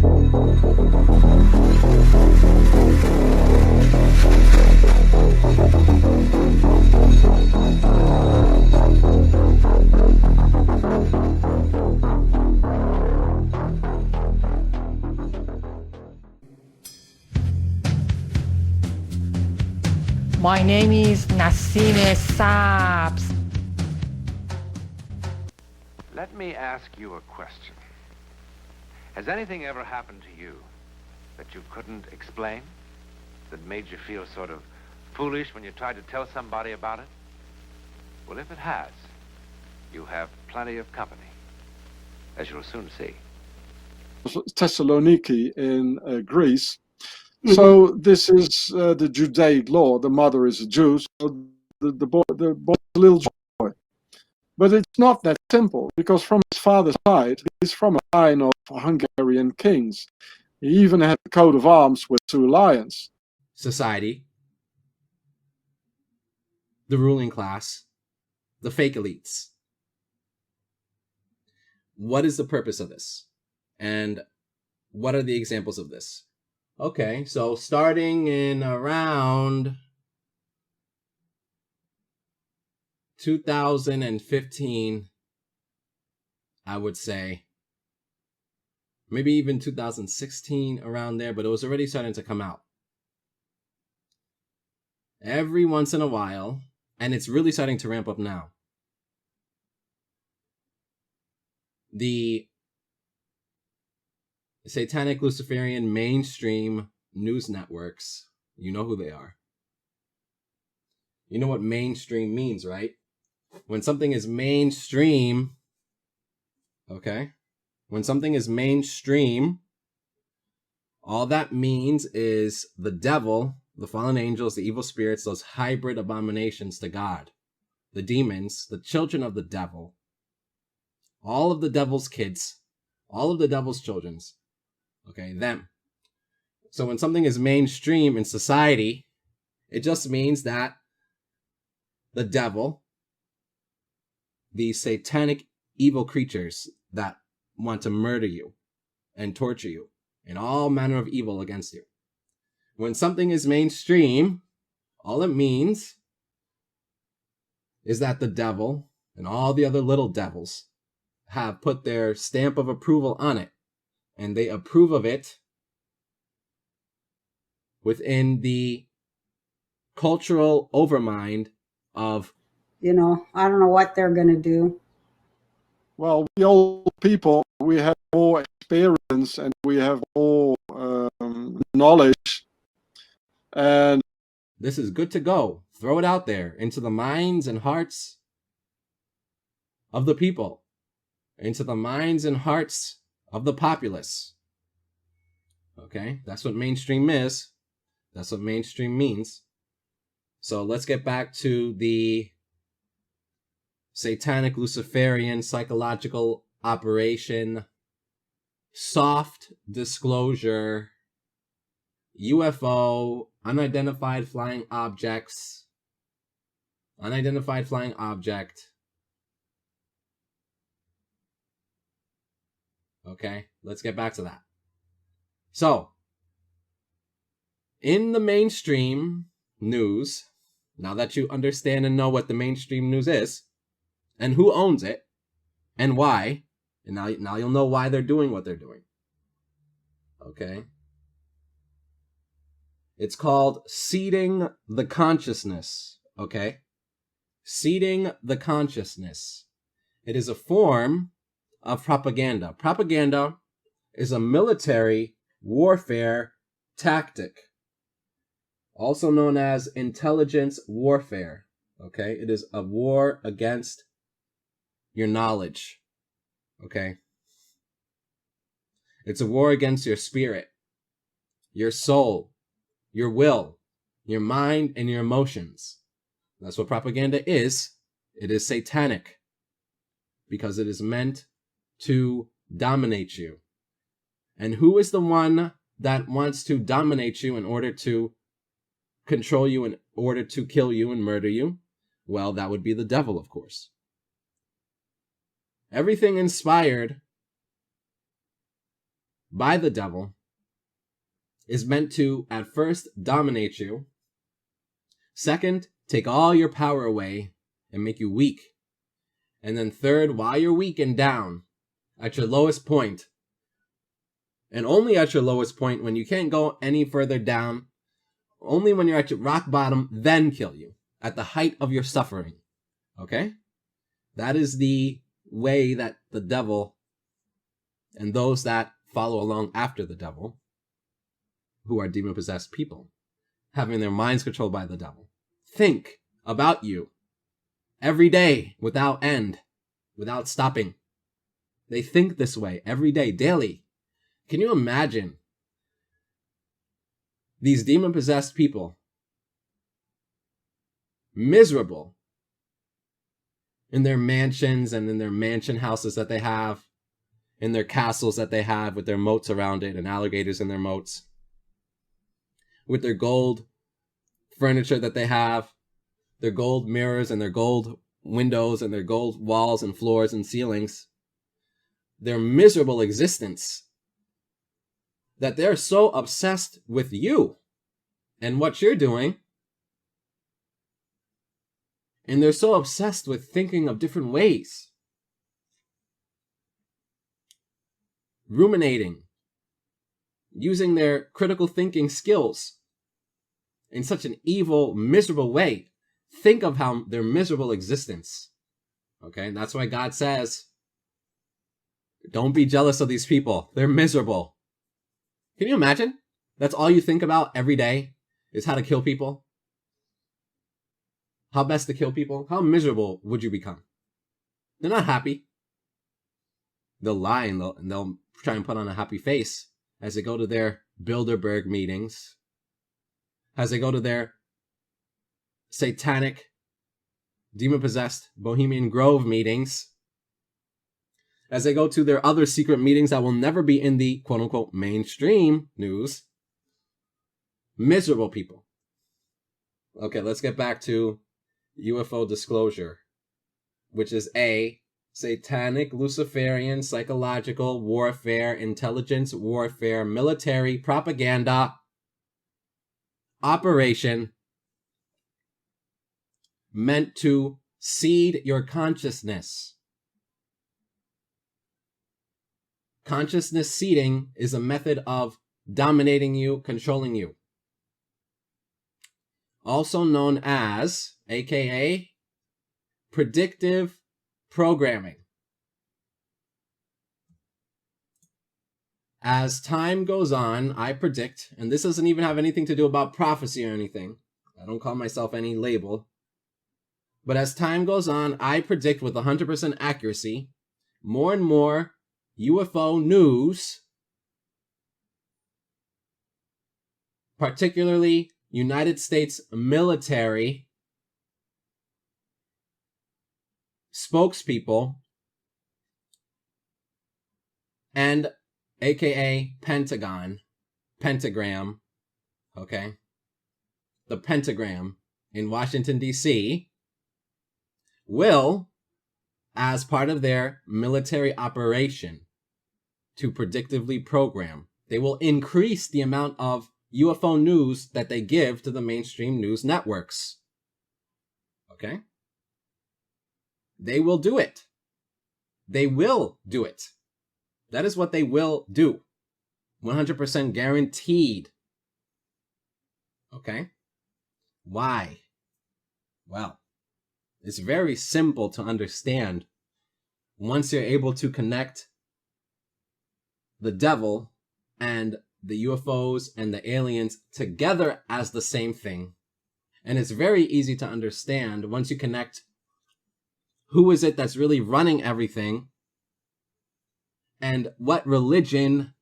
My name is Nassim Saabs. Let me ask you a question. Has anything ever happened to you that you couldn't explain? That made you feel sort of foolish when you tried to tell somebody about it? Well, if it has, you have plenty of company, as you'll soon see. Thessaloniki in Greece. So this is the Judaic law. The mother is a Jew, so the boy is a little boy. But it's not that simple, because from his father's side, he's from a line of Hungarian kings. He even had a coat of arms with 2 lions. Society, the ruling class, the fake elites. What is the purpose of this? And what are the examples of this? Okay, so starting in around 2015, I would say, maybe even 2016, around there, but it was already starting to come out. Every once in a while, and it's really starting to ramp up now, the satanic Luciferian mainstream news networks, you know who they are. You know what mainstream means, right? When something is mainstream, okay? When something is mainstream, all that means is the devil, the fallen angels, the evil spirits, those hybrid abominations to God, the demons, the children of the devil, all of the devil's kids, all of the devil's children's, okay, them. So when something is mainstream in society, it just means that the devil, these satanic evil creatures that want to murder you and torture you and all manner of evil against you. When something is mainstream, all it means is that the devil and all the other little devils have put their stamp of approval on it, and they approve of it within the cultural overmind of, I don't know what they're going to do. Well, we old people, we have more experience and we have more knowledge. And this is good to go. Throw it out there into the minds and hearts of the people, into the minds and hearts of the populace. Okay, that's what mainstream is. That's what mainstream means. So let's get back to the satanic Luciferian psychological operation, soft disclosure, UFO, unidentified flying object. Okay, let's get back to that. So, in the mainstream news, now that you understand and know what the mainstream news is, and who owns it, and why, and now you'll know why they're doing what they're doing. Okay? It's called seeding the consciousness. Okay? Seeding the consciousness. It is a form of propaganda. Propaganda is a military warfare tactic, also known as intelligence warfare. Okay? It is a war against your knowledge. Okay? It's a war against your spirit, your soul, your will, your mind, and your emotions. That's what propaganda is. It is satanic because it is meant to dominate you. And who is the one that wants to dominate you in order to control you, in order to kill you and murder you? Well, that would be the devil, of course. Everything inspired by the devil is meant to, at first, dominate you. Second, take all your power away and make you weak. And then third, while you're weak and down, at your lowest point, and only at your lowest point, when you can't go any further down, only when you're at your rock bottom, then kill you, at the height of your suffering. Okay? That is the way that the devil and those that follow along after the devil, who are demon-possessed people, having their minds controlled by the devil, think about you every day without end, without stopping. They think this way every day, daily. Can you imagine these demon-possessed people, miserable in their mansions and in their mansion houses that they have, in their castles that they have with their moats around it and alligators in their moats, with their gold furniture that they have, their gold mirrors and their gold windows and their gold walls and floors and ceilings, their miserable existence, that they're so obsessed with you and what you're doing, and they're so obsessed with thinking of different ways, ruminating, using their critical thinking skills in such an evil, miserable way. Think of how their miserable existence. Okay, and that's why God says, don't be jealous of these people. They're miserable. Can you imagine? That's all you think about every day, is how to kill people. How best to kill people. How miserable would you become? They're not happy. They'll lie and they'll try and put on a happy face as they go to their Bilderberg meetings, as they go to their satanic, demon-possessed Bohemian Grove meetings, as they go to their other secret meetings that will never be in the quote-unquote mainstream news. Miserable people. Okay, let's get back to UFO disclosure, which is a satanic, Luciferian, psychological warfare, intelligence warfare, military propaganda operation meant to seed your consciousness. Consciousness seeding is a method of dominating you, controlling you. Also known as, aka, predictive programming. As time goes on, I predict, and this doesn't even have anything to do about prophecy or anything. I don't call myself any label. But as time goes on, I predict with 100% accuracy, more and more UFO news, particularly United States military spokespeople and aka Pentagram, okay? The pentagram in Washington, D.C. will, as part of their military operation to predictively program, they will increase the amount of UFO news that they give to the mainstream news networks. Okay? They will do it. They will do it. That is what they will do. 100% guaranteed. Okay? Why? Well, it's very simple to understand once you're able to connect the devil and the UFOs and the aliens together as the same thing. And it's very easy to understand once you connect who is it that's really running everything and what religion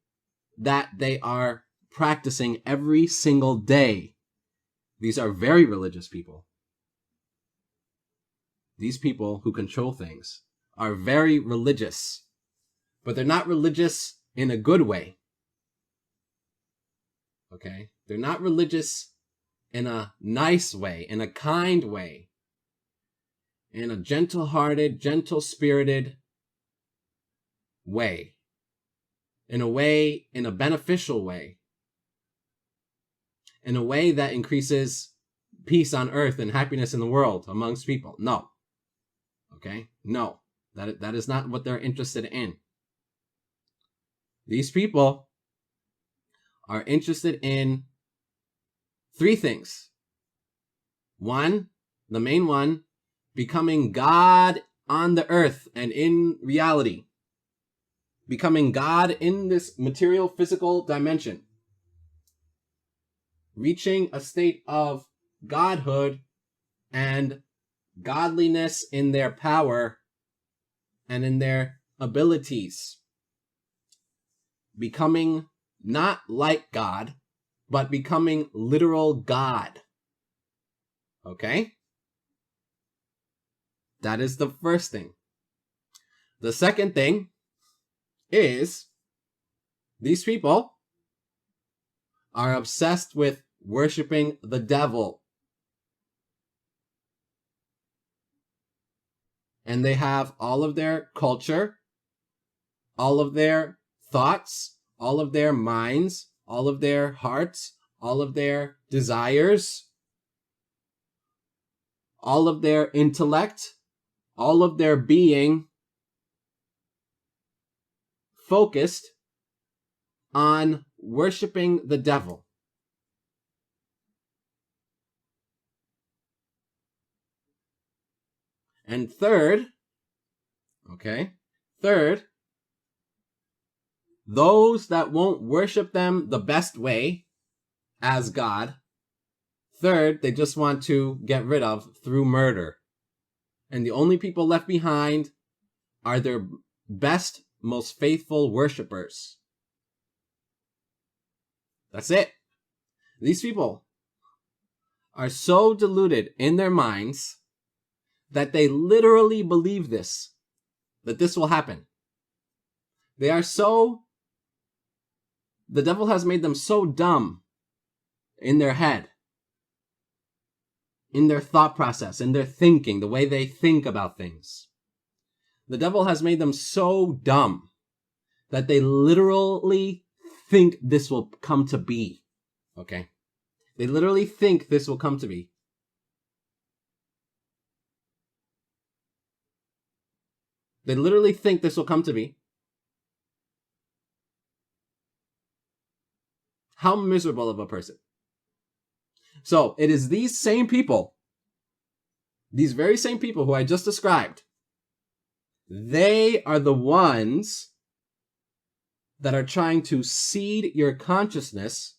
that they are practicing every single day. These are very religious people. These people who control things are very religious, but they're not religious in a good way. Okay? They're not religious in a nice way, in a kind way, in a gentle-hearted, gentle-spirited way. in a beneficial way, in a way that increases peace on earth and happiness in the world amongst people. No. Okay? No. That is not what they're interested in. These people are interested in three things. One, the main one, becoming God on the earth and in reality. Becoming God in this material, physical dimension. Reaching a state of godhood and godliness in their power and in their abilities. Becoming not like God, but becoming literal God. Okay? That is the first thing. The second thing is these people are obsessed with worshiping the devil. And they have all of their culture, all of their thoughts, all of their minds, all of their hearts, all of their desires, all of their intellect, all of their being focused on worshiping the devil. And third, those that won't worship them the best way as God, third, they just want to get rid of through murder. And the only people left behind are their best, most faithful worshipers. That's it. These people are so deluded in their minds that they literally believe this, that this will happen. They are so, the devil has made them so dumb in their head, in their thought process, in their thinking, the way they think about things. The devil has made them so dumb that they literally think this will come to be. Okay? They literally think this will come to be. They literally think this will come to be. How miserable of a person. So it is these same people, these very same people who I just described, they are the ones that are trying to seed your consciousness,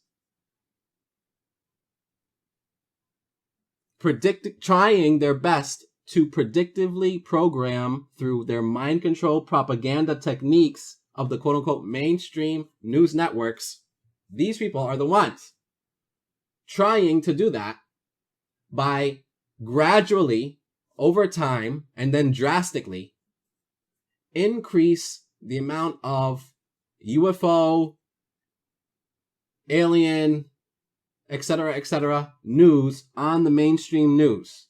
trying their best to predictively program through their mind control propaganda techniques of the quote-unquote mainstream news networks. These people are the ones trying to do that by gradually, over time, and then drastically increase the amount of UFO, alien, etc., news on the mainstream news.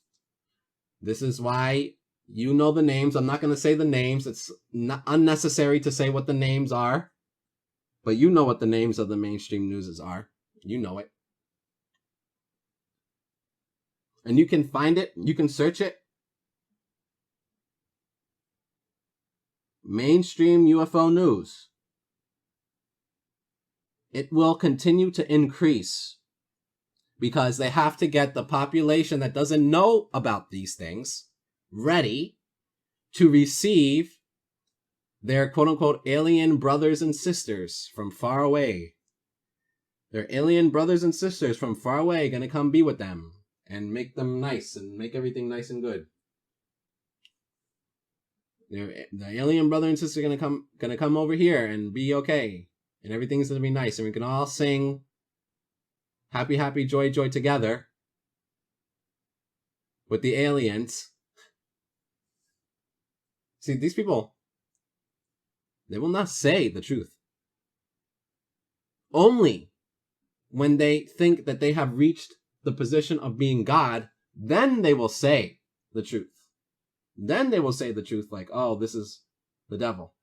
This is why you know the names. I'm not going to say the names. It's not unnecessary to say what the names are. But you know what the names of the mainstream newses are. You know it. And you can find it. You can search it. Mainstream UFO news. It will continue to increase because they have to get the population that doesn't know about these things ready to receive their quote-unquote alien brothers and sisters from far away. Their alien brothers and sisters from far away going to come be with them and make them nice and make everything nice and good. The alien brother and sister going to come over here and be okay. And everything's going to be nice. And we can all sing happy, happy, joy, joy together with the aliens. See, these people, they will not say the truth. Only when they think that they have reached the position of being God, then they will say the truth. Then they will say the truth like, oh, this is the devil.